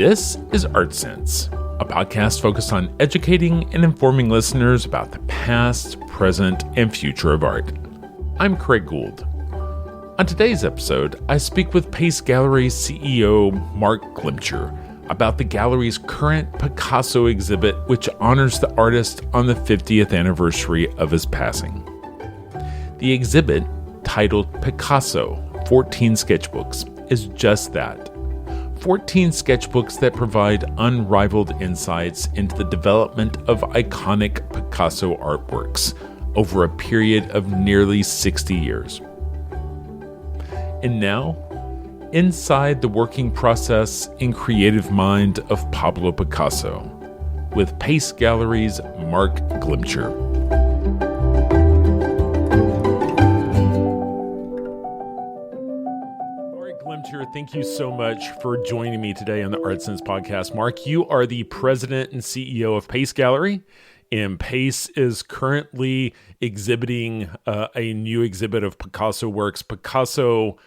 This is Art Sense, a podcast focused on educating and informing listeners about the past, present, and future of art. I'm Craig Gould. On today's episode, I speak with Pace Gallery's CEO, Marc Glimcher, about the gallery's current Picasso exhibit, which honors the artist on the 50th anniversary of his passing. The exhibit, titled Picasso, 14 Sketchbooks, is just that. 14 sketchbooks that provide unrivaled insights into the development of iconic Picasso artworks over a period of nearly 60 years. And now, inside the working process and creative mind of Pablo Picasso, with Pace Gallery's Marc Glimcher. Thank you so much for joining me today on the Art Sense podcast. Marc, you are the president and CEO of Pace Gallery, and Pace is currently exhibiting a new exhibit of Picasso works, Picasso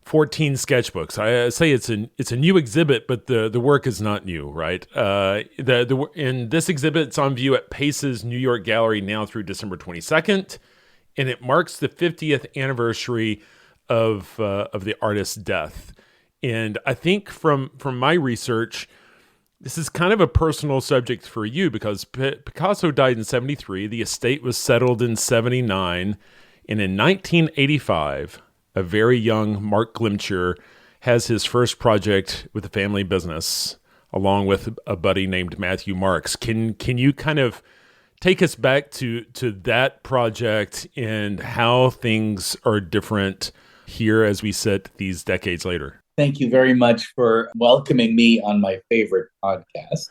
14 Sketchbooks. I say it's a new exhibit, but the work is not new, right? In this exhibit, it's on view at Pace's New York gallery now through December 22nd, and it marks the 50th anniversary of the artist's death. And I think from my research, this is kind of a personal subject for you because Picasso died in 73. The estate was settled in 79. And in 1985, a very young Marc Glimcher has his first project with the family business, along with a buddy named Matthew Marks. Can you kind of take us back to that project and how things are different here as we sit these decades later? Thank you very much for welcoming me on my favorite podcast.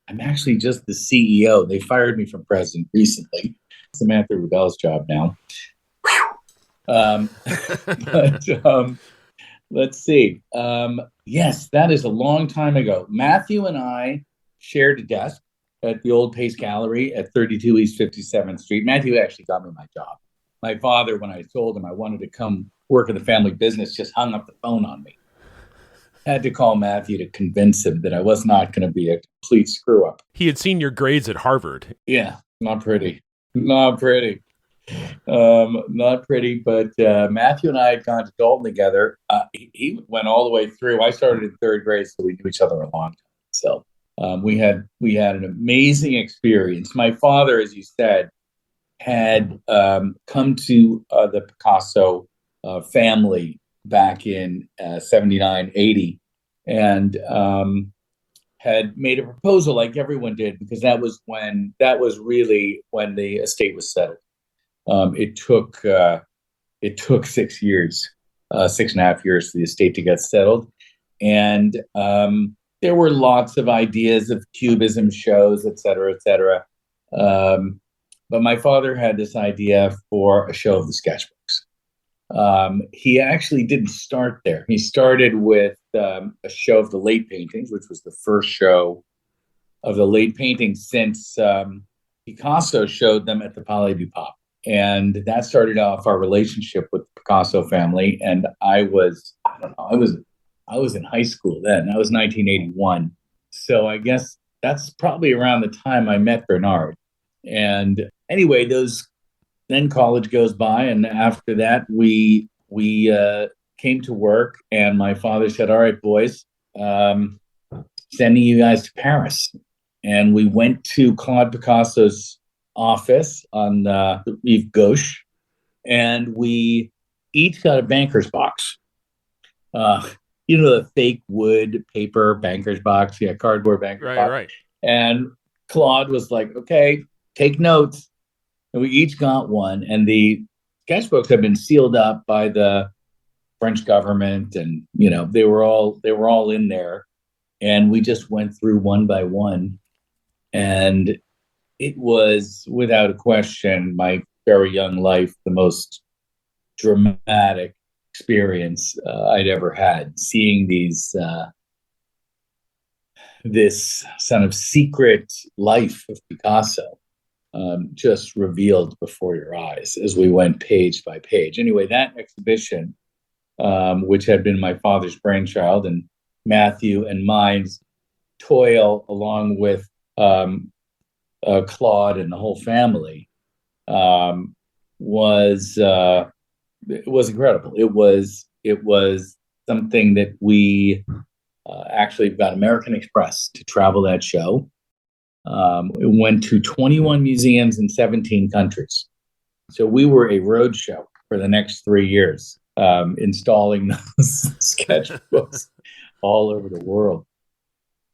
I'm actually just the CEO. They fired me from president recently. Samantha Rubel's job now. Let's see. Yes, that is a long time ago. Matthew and I shared a desk at the old Pace Gallery at 32 East 57th Street. Matthew actually got me my job. My father, when I told him I wanted to come work in the family business, just hung up the phone on me. Had to call Matthew to convince him that I was not going to be a complete screw up. He had seen your grades at Harvard. Yeah, not pretty. Not pretty. But Matthew and I had gone to Dalton together. He went all the way through. I started in third grade, so we knew each other a long time. So we had an amazing experience. My father, as you said, had come to the Picasso family back in 79, 80, and had made a proposal like everyone did, because that was really when the estate was settled. It took 6 years, 6.5 years for the estate to get settled. And there were lots of ideas of cubism shows, et cetera, et cetera. But my father had this idea for a show of the sketchbooks. He actually didn't start there. He started with a show of the late paintings, which was the first show of the late paintings since Picasso showed them at the Palais du Pape. And that started off our relationship with the Picasso family. And I was in high school then. That was 1981. So I guess that's probably around the time I met Bernard. And anyway, then college goes by, and after that, we came to work, and my father said, "All right, boys, sending you guys to Paris." And we went to Claude Picasso's office on the Rive Gauche, and we each got a banker's box. The fake wood paper banker's box, cardboard banker's box. Right. And Claude was like, "Okay, take notes." And we each got one, and the sketchbooks had been sealed up by the French government, and they were all in there, and we just went through one by one, and it was without a question my very young life the most dramatic experience I'd ever had, seeing this sort of secret life of Picasso just revealed before your eyes as we went page by page. Anyway, that exhibition, which had been my father's brainchild and Matthew and mine, toil along with Claude and the whole family um, was it was incredible. It was something that we actually got American Express to travel that show. It went to 21 museums in 17 countries. So we were a road show for the next 3 years, installing those sketchbooks all over the world.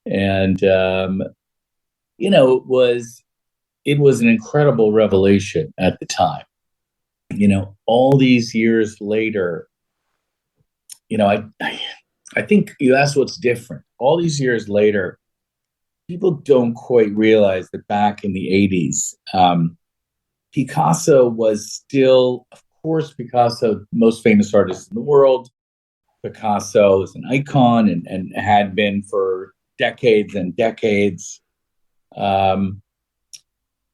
And it was an incredible revelation at the time. All these years later, I think you asked what's different. All these years later, people don't quite realize that back in the 80s, Picasso was still, of course, Picasso, most famous artist in the world. Picasso is an icon and had been for decades and decades. Um,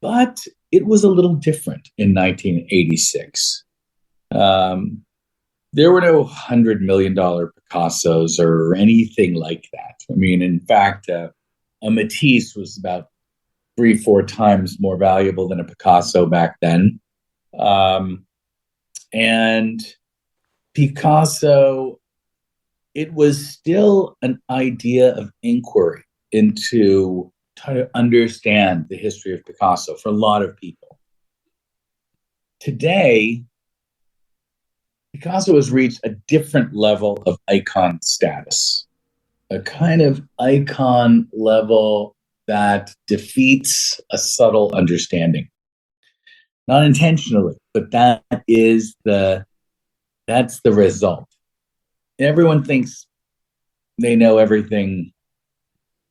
but it was a little different in 1986. Um, there were no $100 million Picassos or anything like that. I mean, in fact, a Matisse was about 3, 4 times more valuable than a Picasso back then. Um, and Picasso, it was still an idea of inquiry into trying to understand the history of Picasso for a lot of people. Today, Picasso has reached a different level of icon status, a kind of icon level that defeats a subtle understanding. Not intentionally, but that's the result. Everyone thinks they know everything,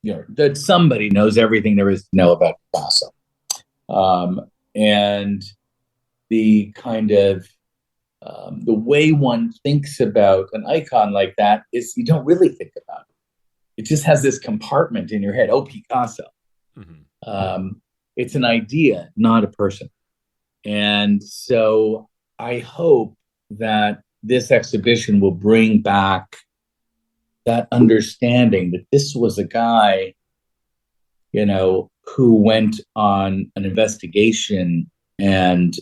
that somebody knows everything there is to know about Picasso. And the kind of the way one thinks about an icon like that is you don't really think about it. It just has this compartment in your head. Oh, Picasso. It's an idea, not a person. And so I hope that this exhibition will bring back that understanding that this was a guy, who went on an investigation and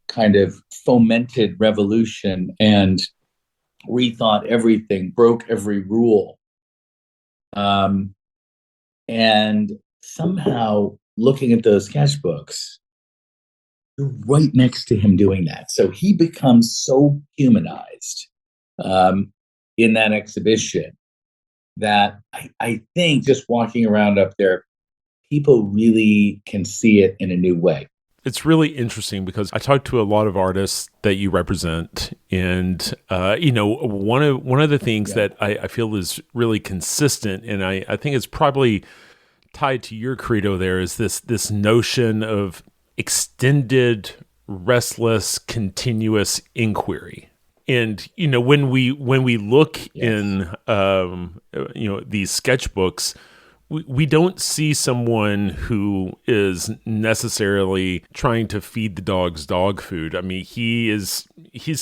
kind of fomented revolution and rethought everything, broke every rule. And somehow looking at those sketchbooks, you're right next to him doing that. So he becomes so humanized in that exhibition that I think just walking around up there, people really can see it in a new way. It's really interesting because I talk to a lot of artists that you represent, and one of the things that I feel is really consistent, and I think it's probably tied to your credo there, is this notion of extended, restless, continuous inquiry. And when we look in these sketchbooks, we don't see someone who is necessarily trying to feed the dogs dog food. I mean, he's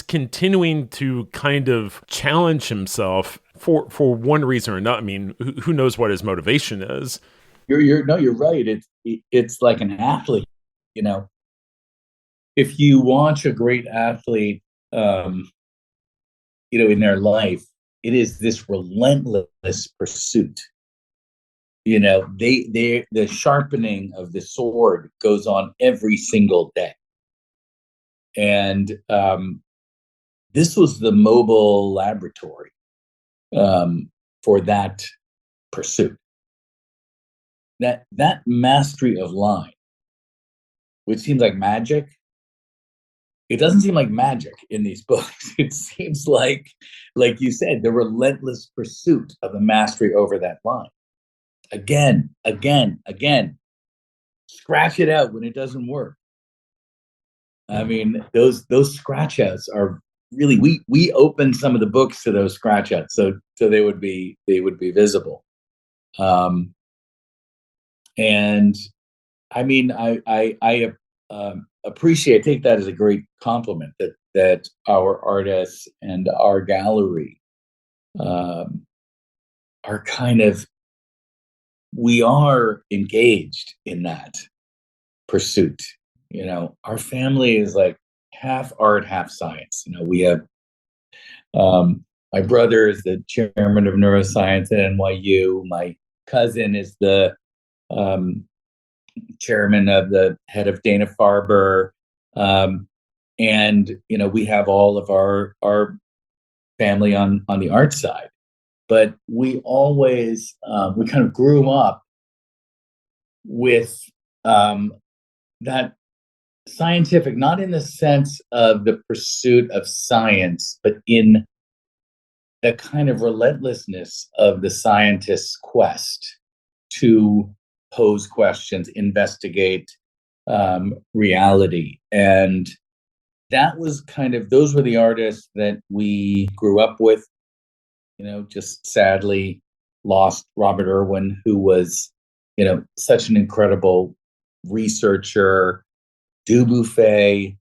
continuing to kind of challenge himself for one reason or another. I mean, who knows what his motivation is? You're right. It's like an athlete. If you watch a great athlete, in their life, it is this relentless pursuit. The sharpening of the sword goes on every single day. And this was the mobile laboratory for that pursuit. That mastery of line, which seems like magic, it doesn't seem like magic in these books. It seems like you said, the relentless pursuit of the mastery over that line. Again, scratch it out when it doesn't work. I mean, those scratch outs are really, we opened some of the books to those scratch outs, so they would be visible. And I mean, I appreciate, take that as a great compliment that our artists and our gallery are kind of we are engaged in that pursuit. Our family is like half art, half science. We have my brother is the chairman of neuroscience at NYU. My cousin is the um, chairman of the head of Dana-Farber. And we have all of our family on the art side, but we always we kind of grew up with that scientific, not in the sense of the pursuit of science, but in the kind of relentlessness of the scientist's quest to pose questions, investigate reality. And that was those were the artists that we grew up with. Just sadly lost Robert Irwin, who was, such an incredible researcher. Dubuffet,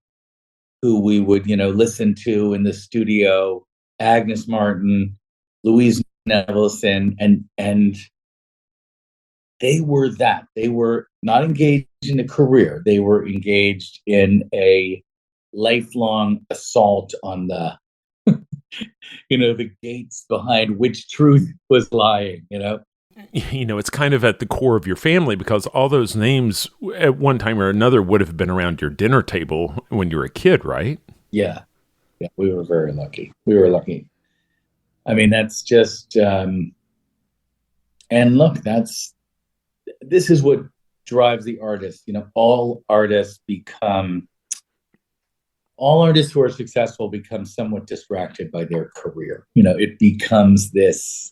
who we would, listen to in the studio, Agnes Martin, Louise Nevelson, and they were that. They were not engaged in a career. They were engaged in a lifelong assault on the, the gates behind which truth was lying, It's kind of at the core of your family, because all those names at one time or another would have been around your dinner table when you were a kid, right? Yeah. Yeah, we were very lucky. We were lucky. I mean, that's just, and look, this is what drives the artist. All artists who are successful become somewhat distracted by their career. It becomes this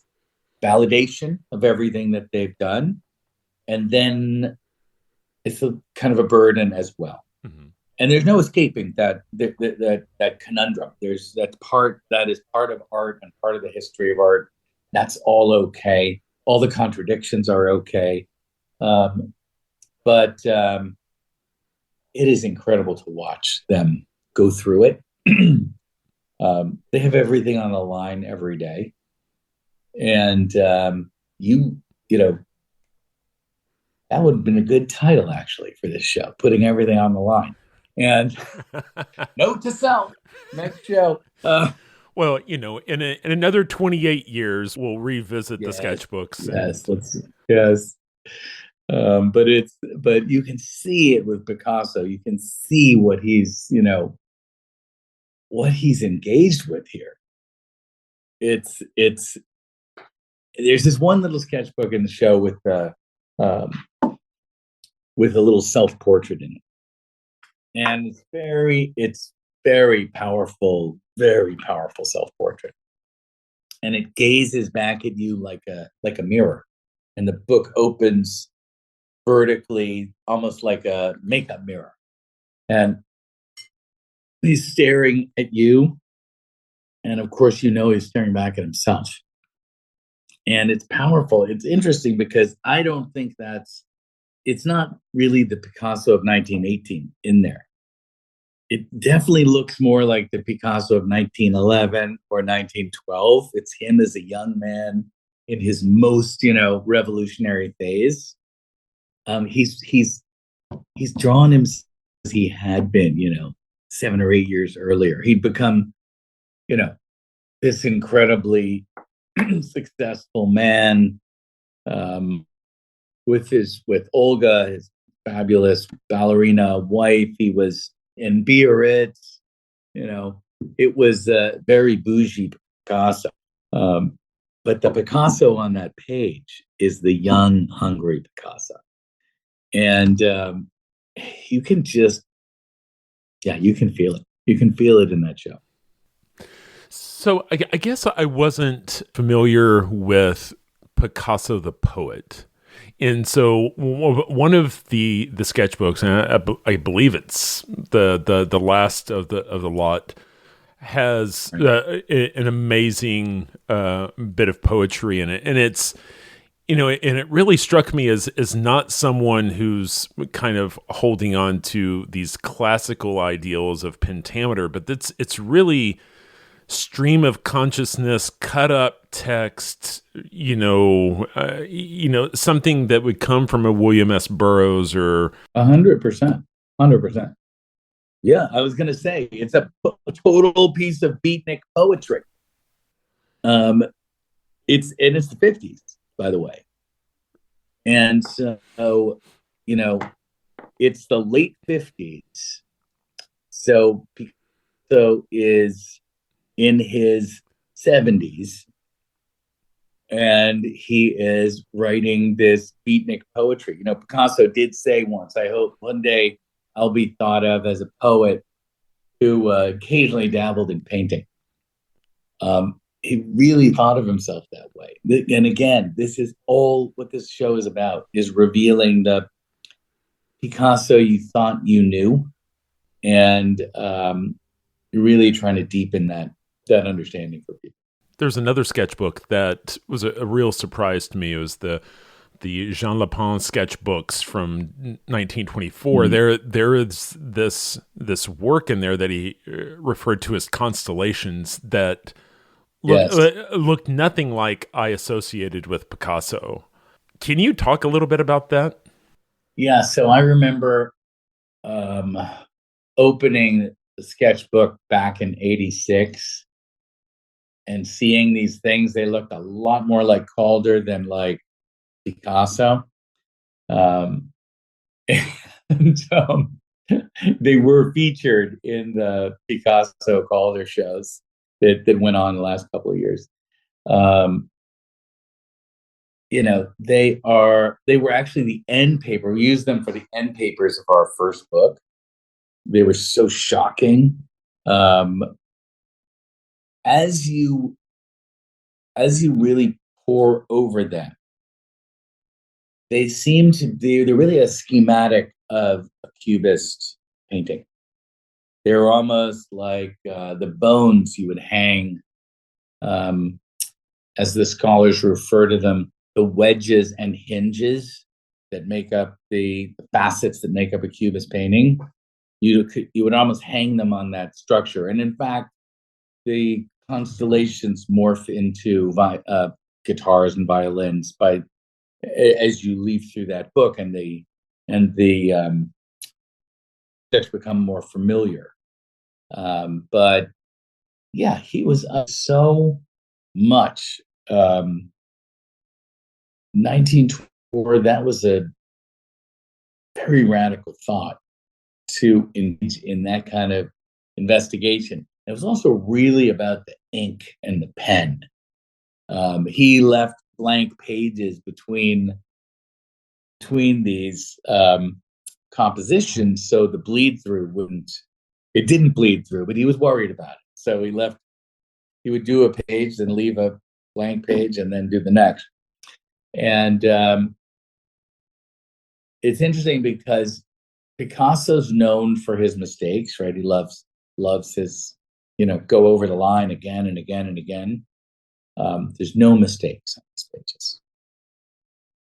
validation of everything that they've done, and then it's a kind of a burden as well. Mm-hmm. And there's no escaping that conundrum. That is part of art and part of the history of art. That's all okay. All the contradictions are okay, but it is incredible to watch them go through it. They have everything on the line every day. And that would have been a good title, actually, for this show, Putting Everything on the Line. And note to self, next show. Well, in another 28 years, we'll revisit the sketchbooks. Yes. But you can see it with Picasso. You can see what he's engaged with here. There's this one little sketchbook in the show with a little self-portrait in it, and it's very powerful self-portrait, and it gazes back at you like a mirror, and the book opens vertically, almost like a makeup mirror, and he's staring at you, and of course he's staring back at himself. And it's powerful. It's interesting because I don't think it's not really the Picasso of 1918 in there. It definitely looks more like the Picasso of 1911 or 1912. It's him as a young man in his most, revolutionary phase. He's drawn him as he had been, 7 or 8 years earlier. He'd become, this incredibly successful man, with Olga, his fabulous ballerina wife. He was in Biarritz. It was a very bougie Picasso. But the Picasso on that page is the young, hungry Picasso, and you can feel it. You can feel it in that show. So I guess I wasn't familiar with Picasso the poet. And so one of the sketchbooks, and I believe it's the last of the lot, has an amazing bit of poetry in it. And it's, and it really struck me as not someone who's kind of holding on to these classical ideals of pentameter, but it's really stream of consciousness cut up text, something that would come from a William S. Burroughs or 100%, 100%. Yeah, I was going to say it's a total piece of beatnik poetry. It's the 50s, by the way, and so it's the late 50s. So Picasso is in his 70s, and he is writing this beatnik poetry. Picasso did say once, "I hope one day I'll be thought of as a poet who occasionally dabbled in painting." He really thought of himself that way. And again, this is all what this show is about, is revealing the Picasso you thought you knew, and really trying to deepen that understanding for people. There's another sketchbook that was a real surprise to me. It was the Jean Lapin sketchbooks from 1924. Mm-hmm. There is this work in there that he referred to as constellations that looked nothing like I associated with Picasso. Can you talk a little bit about that? Yeah, so I remember opening the sketchbook back in '86 and seeing these things. They looked a lot more like Calder than like Picasso. And they were featured in the Picasso Calder shows that went on the last couple of years. They were actually the end paper. We used them for the end papers of our first book. They were so shocking. As you really pour over them, they seem to be, they're really a schematic of a Cubist painting. They're almost like the bones you would hang, as the scholars refer to them, the wedges and hinges that make up the facets that make up a Cubist painting. You would almost hang them on that structure. And in fact, the constellations morph into guitars and violins as you leaf through that book, and the steps become more familiar. But yeah, he was so much. 1924, that was a very radical thought to engage in that kind of investigation. It was also really about the ink and the pen. He left blank pages between these compositions, so the bleed through it didn't bleed through, but he was worried about it. So he would do a page, then leave a blank page, and then do the next. And it's interesting because Picasso's known for his mistakes, right? He loves his, go over the line again and again and again. There's no mistakes on these pages.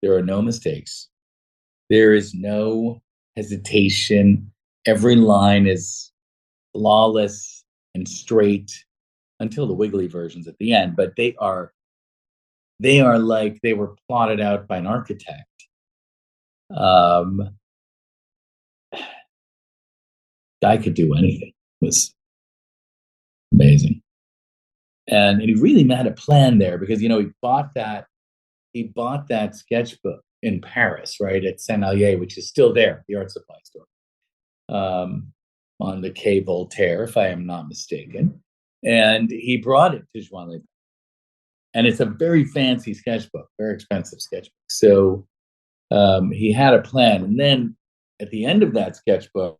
There are no mistakes. There is no hesitation. Every line is flawless and straight until the wiggly versions at the end, but they are like they were plotted out by an architect. Guy could do anything. It was amazing. And he really had a plan there, because he bought that sketchbook in Paris, right, at Saint Allier, which is still there, the art supply store, on the Quai Voltaire, if I am not mistaken. And he brought it to Juan Lepin. And it's a very fancy sketchbook, very expensive sketchbook. So he had a plan. And then at the end of that sketchbook,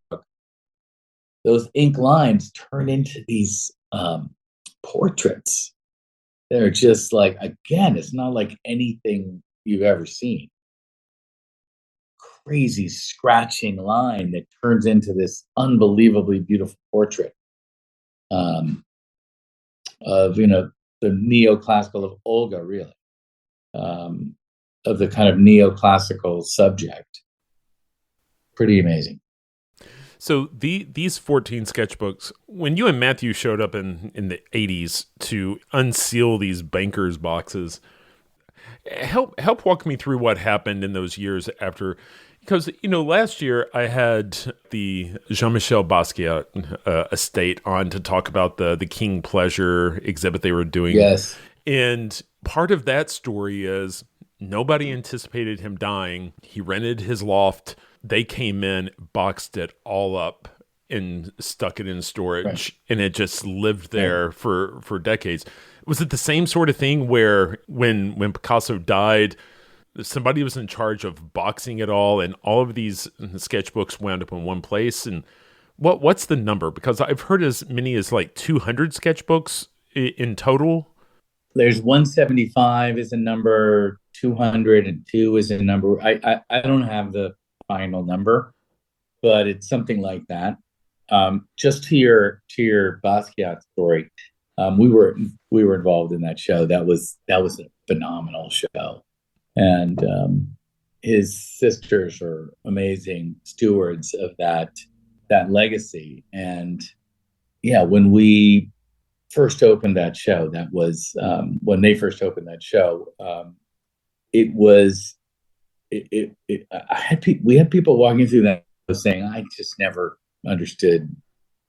those ink lines turn into these portraits. They're just like, again, it's not like anything you've ever seen. Crazy scratching line that turns into this unbelievably beautiful portrait of the neoclassical of Olga, really, of the kind of neoclassical subject. Pretty amazing. So these 14 sketchbooks, when you and Matthew showed up in the 80s to unseal these bankers boxes, help walk me through what happened in those years after, because last year I had the Jean-Michel Basquiat estate on to talk about the King Pleasure exhibit they were doing. Yes. And part of that story is nobody anticipated him dying. He rented his loft. They came in, boxed it all up, and stuck it in storage, Right. and it just lived there for decades. Was it the same sort of thing where when Picasso died, somebody was in charge of boxing it all, and all of these sketchbooks wound up in one place? And what's the number? Because I've heard as many as like 200 sketchbooks in total. There's 175 is a number, 202 is a number. I don't have the final number, but it's something like that. Just to your Basquiat story, we were involved in that show. That was a phenomenal show, and his sisters are amazing stewards of that legacy. And yeah, when we first opened that show, that was when they first opened that show. It was we had people walking through that saying, "I just never understood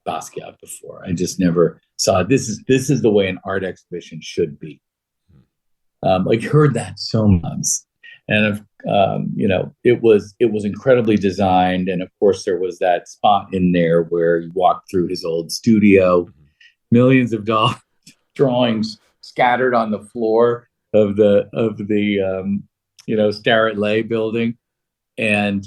Basquiat before. I just never saw it. This is the way an art exhibition should be." Like heard that so much, and it was incredibly designed, and of course there was that spot in there where you walk through his old studio, millions of dollars drawings scattered on the floor of the Starrett Lay building, and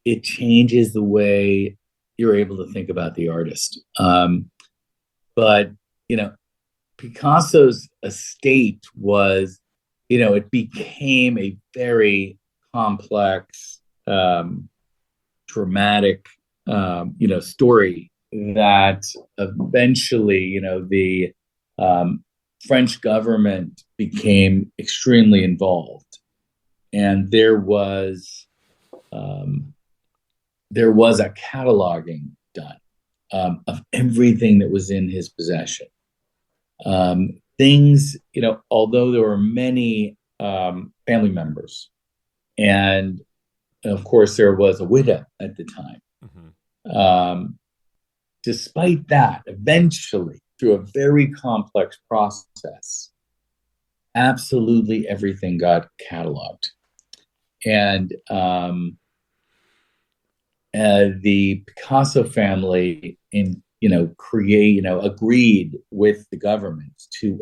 it changes the way you're able to think about the artist. But Picasso's estate was, it became a very complex, dramatic, story that eventually, the French government became extremely involved, and there was a cataloging done of everything that was in his possession. Things, although there were many family members, and of course there was a widow at the time. Mm-hmm. Despite that, eventually, through a very complex process, absolutely everything got cataloged. And the Picasso family agreed with the government to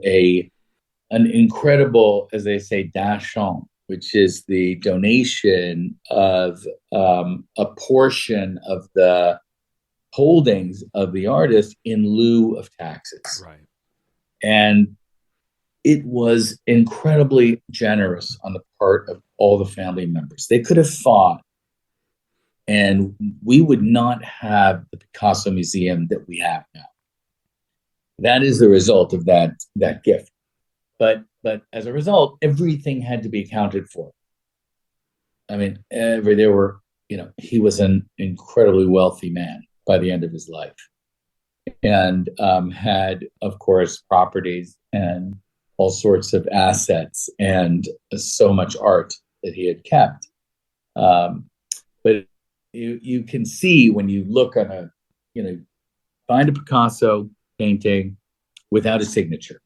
an incredible, as they say, dachshund, which is the donation of a portion of the holdings of the artist in lieu of taxes. Right. And it was incredibly generous on the part of all the family members. They could have fought, and we would not have the Picasso Museum that we have now. That is the result of that gift. But as a result, everything had to be accounted for. I mean, he was an incredibly wealthy man by the end of his life, and had, of course, properties and all sorts of assets and so much art that he had kept. But you can see when you look on find a Picasso painting without a signature.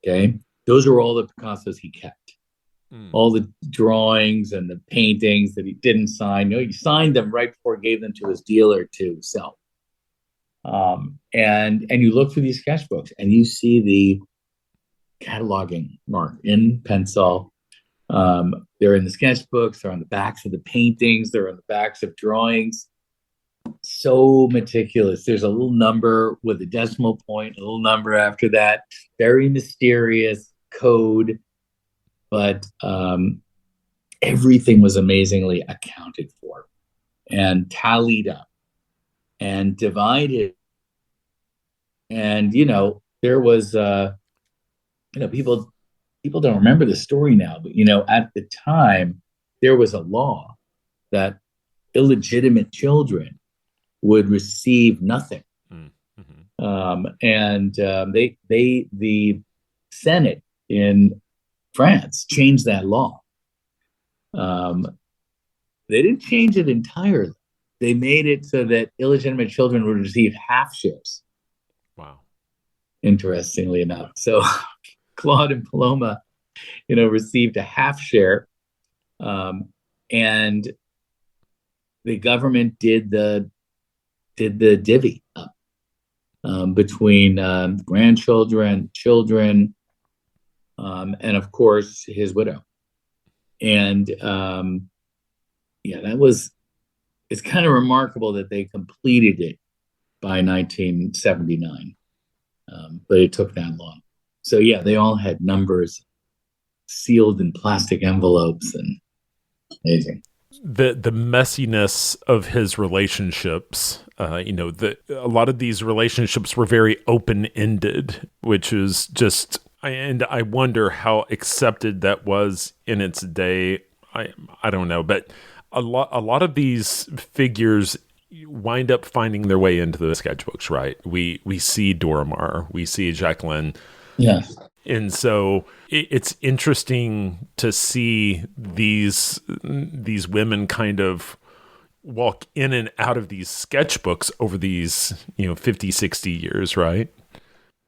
Okay, those are all the Picassos he kept. All the drawings and the paintings that he didn't sign. He signed them right before he gave them to his dealer to sell. And you look through these sketchbooks and you see the cataloging mark in pencil. They're in the sketchbooks, they're on the backs of the paintings, they're on the backs of drawings. So meticulous. There's a little number with a decimal point, a little number after that. Very mysterious code. But everything was amazingly accounted for and tallied up and divided. And, there was, people don't remember the story now, but, at the time, there was a law that illegitimate children would receive nothing. Mm-hmm. The Senate in France changed that law. They didn't change it entirely. They made it so that illegitimate children would receive half shares. Wow. Interestingly enough, so Claude and Paloma, received a half share, and the government did the divvy up between grandchildren, children, and of course his widow. And it's kind of remarkable that they completed it by 1979, but it took that long. So yeah, they all had numbers sealed in plastic envelopes, and amazing. The messiness of his relationships, a lot of these relationships were very open-ended, which is just, and I wonder how accepted that was in its day. I don't know, but a lot of these figures wind up finding their way into the sketchbooks, right? We see Dora Maar, we see Jacqueline. Yeah. And so it's interesting to see these women kind of walk in and out of these sketchbooks over these, 50, 60 years, right?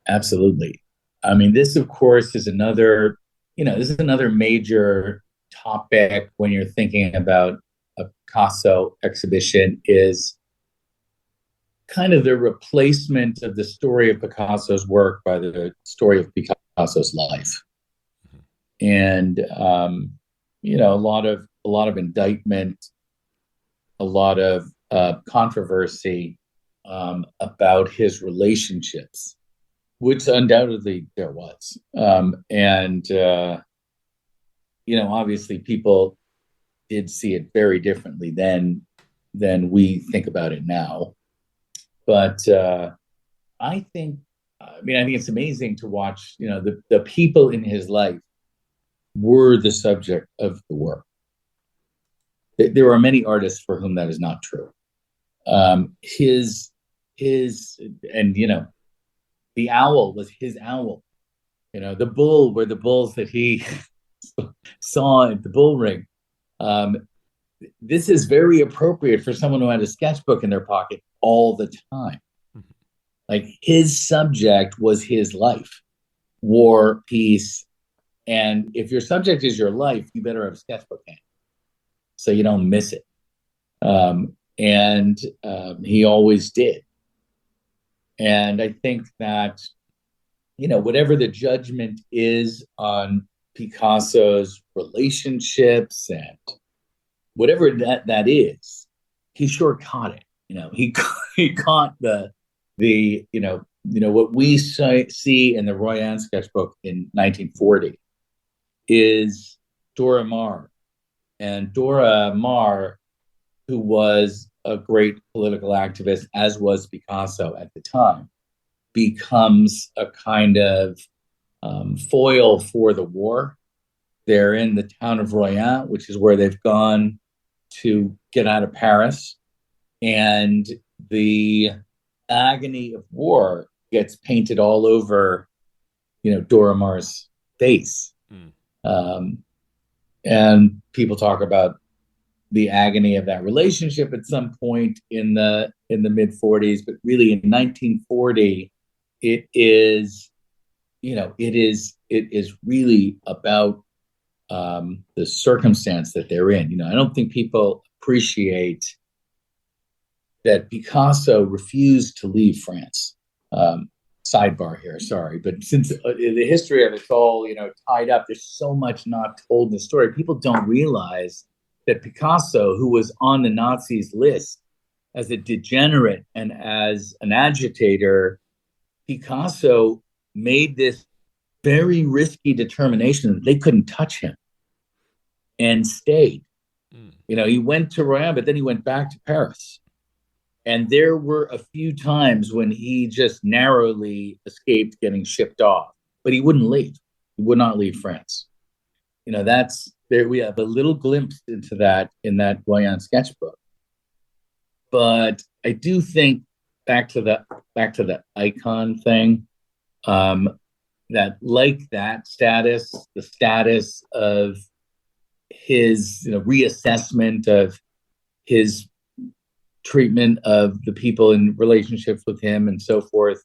Absolutely. I mean, this, of course, is another major topic when you're thinking about a Picasso exhibition, is kind of the replacement of the story of Picasso's work by the story of Picasso's life. And a lot of indictment, a lot of controversy about his relationships, which undoubtedly there was. Obviously people did see it very differently than we think about it now. But I think it's amazing to watch, the people in his life were the subject of the work. There are many artists for whom that is not true. The owl was his owl. The bull were the bulls that he saw at the bull ring. This is very appropriate for someone who had a sketchbook in their pocket all the time. Like, his subject was his life, war, peace. And if your subject is your life, you better have a sketchbook in, so you don't miss it. He always did. And I think that, whatever the judgment is on Picasso's relationships and whatever that is, he sure caught it. He caught the what we see in the Royan sketchbook in 1940 is Dora Maar. And Dora Maar, who was a great political activist, as was Picasso at the time, becomes a kind of foil for the war. They're in the town of Royan, which is where they've gone to get out of Paris. And the agony of war gets painted all over, Dora Maar's face. And people talk about the agony of that relationship at some point in the mid 40s, but really in 1940, it is really about the circumstance that they're in. I don't think people appreciate that Picasso refused to leave France. Sidebar here, sorry, but since the history of it's all tied up, there's so much not told in the story. People don't realize that Picasso, who was on the Nazis' list as a degenerate and as an agitator, Picasso made this very risky determination that they couldn't touch him, and stayed. He went to Royan, but then he went back to Paris. And there were a few times when he just narrowly escaped getting shipped off, but he wouldn't leave. He would not leave France. There we have a little glimpse into that in that Royan sketchbook. But I do think back to the icon thing, that like that status, the status of his reassessment of his treatment of the people in relationships with him and so forth.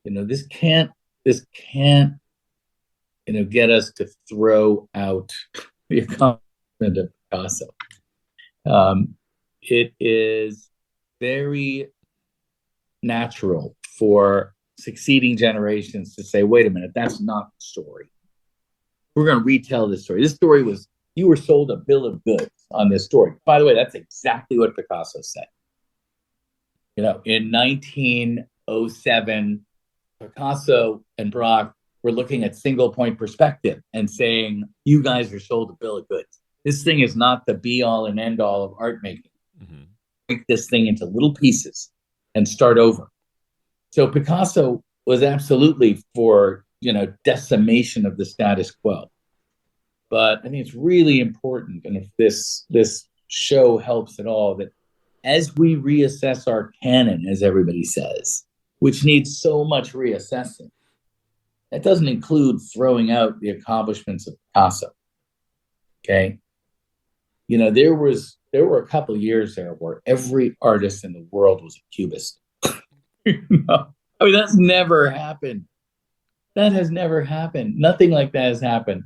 This can't get us to throw out the accomplishment of Picasso. It is very natural for succeeding generations to say, wait a minute, that's not the story. We're going to retell this story. This story was, you were sold a bill of goods on this story. By the way, that's exactly what Picasso said. In 1907, Picasso and Braque were looking at single point perspective and saying, you guys are sold a bill of goods. This thing is not the be all and end all of art making. Mm-hmm. Break this thing into little pieces and start over. So Picasso was absolutely for, decimation of the status quo. But I think it's really important, and if this show helps at all, that as we reassess our canon, as everybody says, which needs so much reassessing, that doesn't include throwing out the accomplishments of Picasso. Okay, there were a couple of years there where every artist in the world was a cubist. I mean, that's never happened. That has never happened. Nothing like that has happened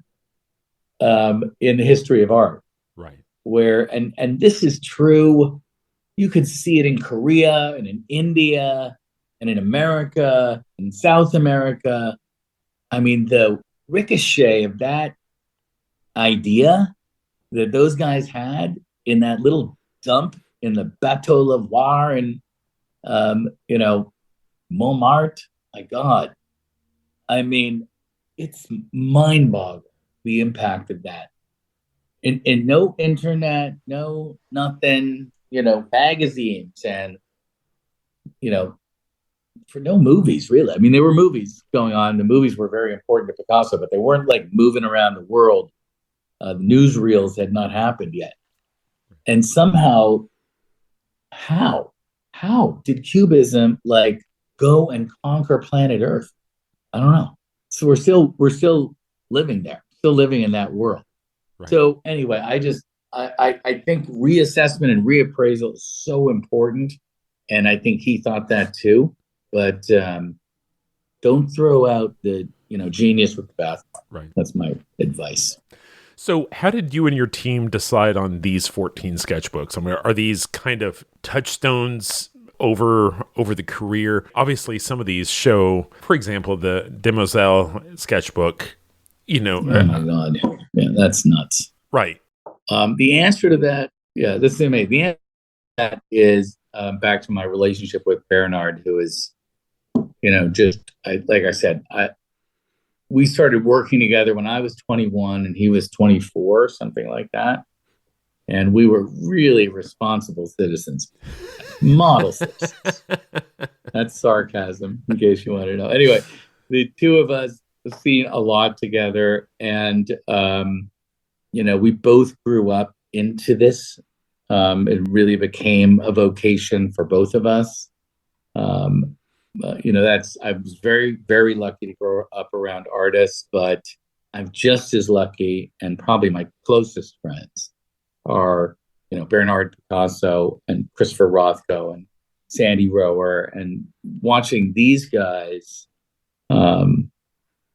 in the history of art. Right. Where, and this is true, you could see it in Korea and in India and in America, in South America. I mean, the ricochet of that idea that those guys had in that little dump in the Bateau Lavoir and, Montmartre, my God. I mean, it's mind-boggling, the impact of that. And no internet, no nothing, magazines and, for no movies, really. I mean, there were movies going on. The movies were very important to Picasso, but they weren't like moving around the world. The newsreels had not happened yet. And somehow, how did Cubism go and conquer planet Earth? I don't know. So we're still living there, still living in that world. Right. So anyway, I think reassessment and reappraisal is so important, and I think he thought that too. But don't throw out the genius with the bathwater. Right. That's my advice. So how did you and your team decide on these 14 sketchbooks? I mean, are these kind of touchstones over the career? Obviously, some of these show, for example, the Demoiselle sketchbook, Oh my God. Yeah, that's nuts. Right. The answer to that, this is amazing. The answer to that is back to my relationship with Bernard, who is, like I said, we started working together when I was 21 and he was 24, something like that. And we were really responsible citizens, model citizens. That's sarcasm, in case you want to know. Anyway, the two of us have seen a lot together, and we both grew up into this. It really became a vocation for both of us. I was very, very lucky to grow up around artists, but I'm just as lucky, and probably my closest friends are, Bernard Picasso and Christopher Rothko and Sandy Rower, and watching these guys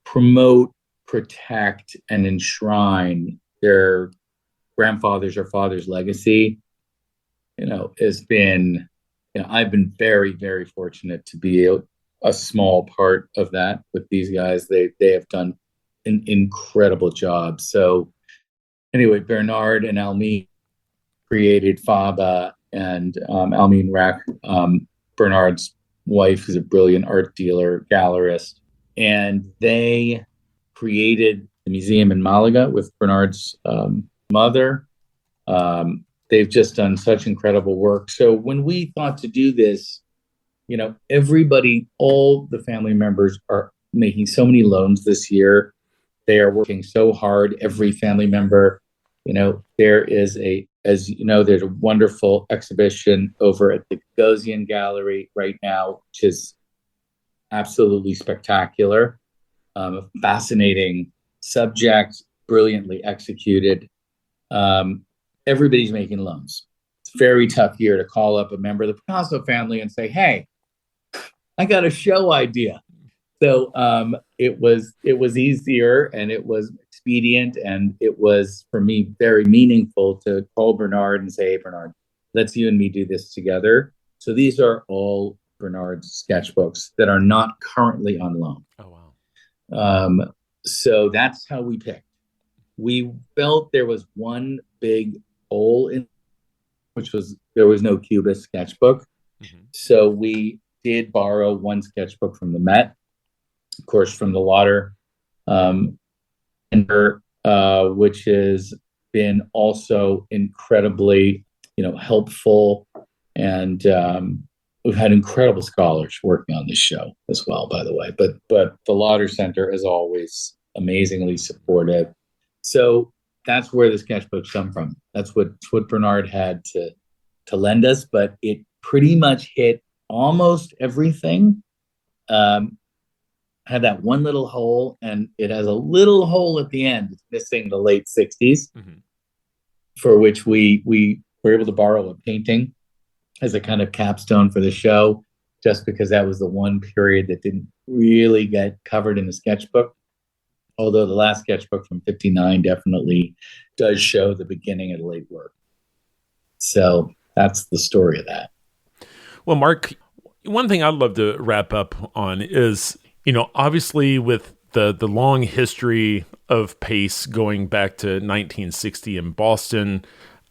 promote, protect, and enshrine their grandfather's or father's legacy, has been, I've been very, very fortunate to be a small part of that with these guys. They have done an incredible job. So anyway, Bernard and Almine created Faba, and Almine Rack, Bernard's wife, is a brilliant art dealer, gallerist, and they created the museum in Malaga with Bernard's mother. They've just done such incredible work. So when we thought to do this, everybody, all the family members are making so many loans this year. They are working so hard. Every family member, there is a as you know, there's a wonderful exhibition over at the Gagosian Gallery right now, which is absolutely spectacular. A fascinating subject, brilliantly executed. Everybody's making loans. It's a very tough year to call up a member of the Picasso family and say, "Hey, I got a show idea." So it was easier and it was expedient, and it was for me very meaningful to call Bernard and say, "Hey, Bernard, let's you and me do this together." So these are all Bernard's sketchbooks that are not currently on loan. Oh wow! So that's how we picked. We felt there was one big hole in, which was there was no Cubist sketchbook. Mm-hmm. So we did borrow one sketchbook from the Met, of course, from the Lauder, which has been also incredibly, helpful, and we've had incredible scholars working on this show as well, by the way. But the Lauder Center is always amazingly supportive. So that's where the sketchbooks come from. That's what Bernard had to lend us, but it pretty much hit almost everything. Had that one little hole, and it has a little hole at the end. It's missing the late 60s, mm-hmm. for which we were able to borrow a painting as a kind of capstone for the show, just because that was the one period that didn't really get covered in the sketchbook. Although the last sketchbook from 59 definitely does show the beginning of the late work. So that's the story of that. Well, Marc, one thing I'd love to wrap up on is, obviously with the long history of Pace going back to 1960 in Boston,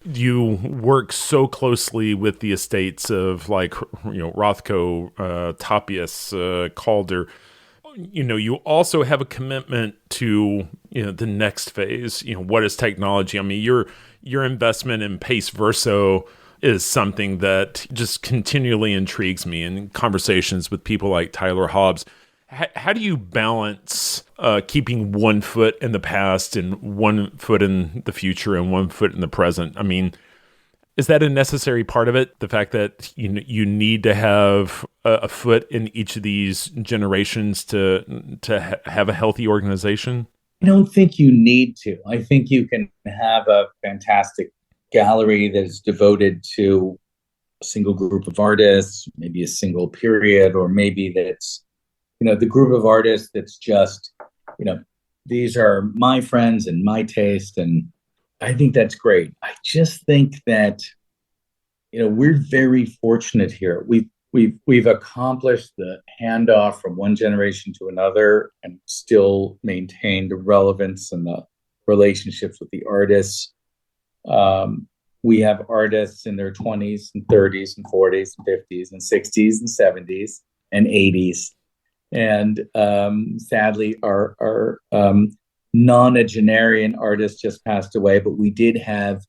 you work so closely with the estates of Rothko, Tapias, Calder. You also have a commitment to, the next phase. What is technology? I mean, your investment in Pace Verso is something that just continually intrigues me in conversations with people like Tyler Hobbs. How do you balance keeping one foot in the past and one foot in the future and one foot in the present? I mean, is that a necessary part of it? The fact that you need to have a foot in each of these generations to have a healthy organization? I don't think you need to. I think you can have a fantastic gallery that is devoted to a single group of artists, maybe a single period, or maybe that's, the group of artists that's just, these are my friends and my taste. And I think that's great. I just think that, we're very fortunate here. We've accomplished the handoff from one generation to another and still maintained the relevance and the relationships with the artists. We have artists in their 20s and 30s and 40s and 50s and 60s and 70s and 80s. And sadly, our nonagenarian artist just passed away, but we did have,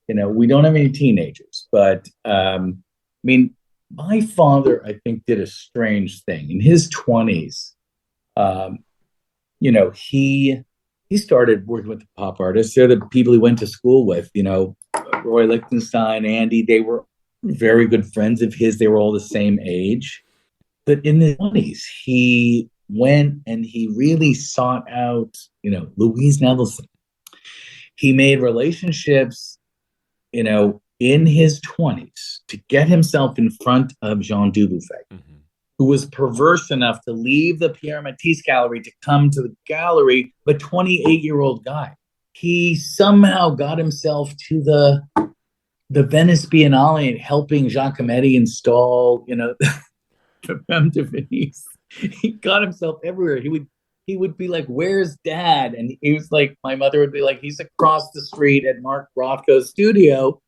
we don't have any teenagers. But my father, I think, did a strange thing. In his 20s, he started working with the pop artists. They're the people he went to school with, Roy Lichtenstein, Andy. They were very good friends of his. They were all the same age. But in the 20s, he went and he really sought out, Louise Nevelson. He made relationships, in his 20s to get himself in front of Jean Dubuffet, mm-hmm. who was perverse enough to leave the Pierre Matisse gallery to come to the gallery, but 28-year-old guy. He somehow got himself to the Venice Biennale, helping Giacometti install, the Femme de Venise. He got himself everywhere. He would be like, "Where's Dad?" And he was like, my mother would be like, "He's across the street at Mark Rothko's studio,"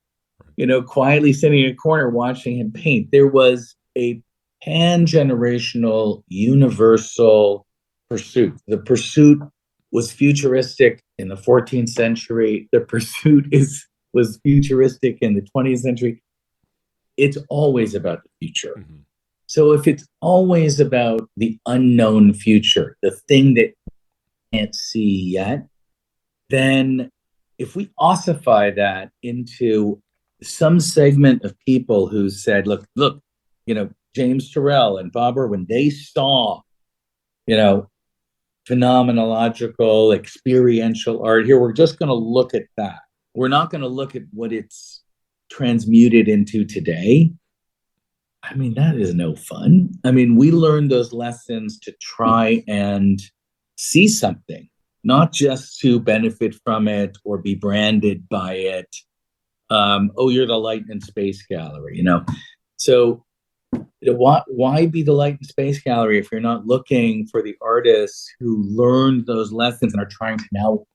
quietly sitting in a corner watching him paint. There was a pan-generational, universal pursuit. The pursuit was futuristic in the 14th century. The pursuit was futuristic in the 20th century. It's always about the future. Mm-hmm. So if it's always about the unknown future, the thing that you can't see yet, then if we ossify that into some segment of people who said, look, James Turrell and Bob Irwin, they saw, phenomenological, experiential art here. We're just going to look at that. We're not going to look at what it's transmuted into today. I mean, that is no fun. I mean, we learned those lessons to try and see something, not just to benefit from it or be branded by it. You're the light and space gallery, So why be the light and space gallery if you're not looking for the artists who learned those lessons and are trying to now,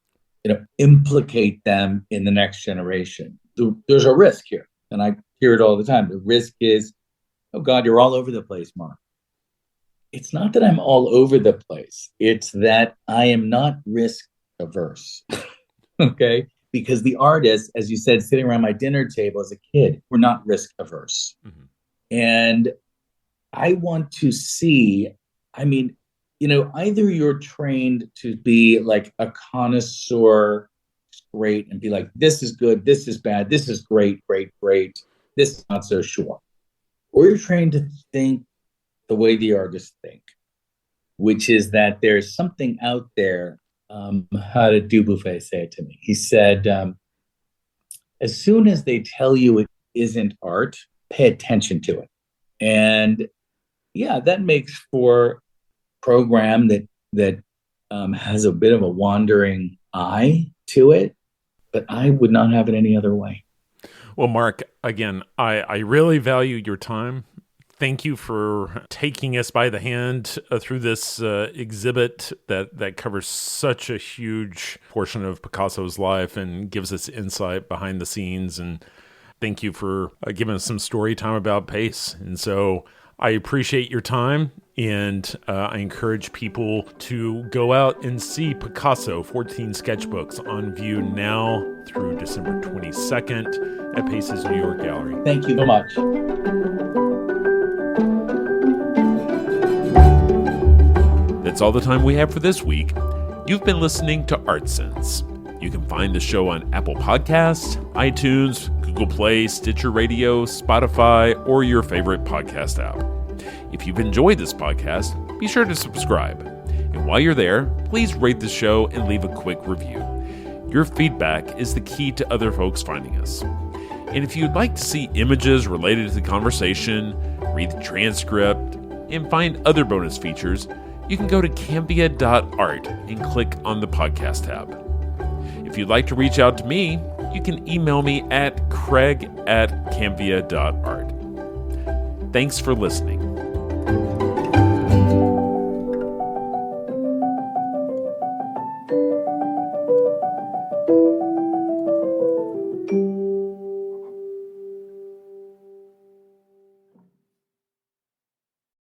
implicate them in the next generation? There's a risk here, and I hear it all the time. The risk is, oh God, you're all over the place, Mark. It's not that I'm all over the place. It's that I am not risk averse. Okay? Because the artists, as you said, sitting around my dinner table as a kid, were not risk averse. Mm-hmm. And I want to see, either you're trained to be like a connoisseur, great, and be like, this is good, this is bad, this is great, great, great, this is not so sure. Or you're trained to think the way the artists think, which is that there's something out there. How did Dubuffet say it to me? He said, as soon as they tell you it isn't art, pay attention to it. And yeah, that makes for a program that has a bit of a wandering eye to it, but I would not have it any other way. Well, Marc, again, I really value your time. Thank you for taking us by the hand through this exhibit that covers such a huge portion of Picasso's life and gives us insight behind the scenes. And thank you for giving us some story time about Pace. And so I appreciate your time, and I encourage people to go out and see Picasso 14 Sketchbooks on view now through December 22nd at Pace's New York Gallery. Thank you so much. That's all the time we have for this week. You've been listening to Art Sense. You can find the show on Apple Podcasts, iTunes, Google Play, Stitcher Radio, Spotify, or your favorite podcast app. If you've enjoyed this podcast, be sure to subscribe. And while you're there, please rate the show and leave a quick review. Your feedback is the key to other folks finding us. And if you'd like to see images related to the conversation, read the transcript, and find other bonus features, you can go to cambia.art and click on the podcast tab. If you'd like to reach out to me, you can email me at craig@cambia.art. Thanks for listening.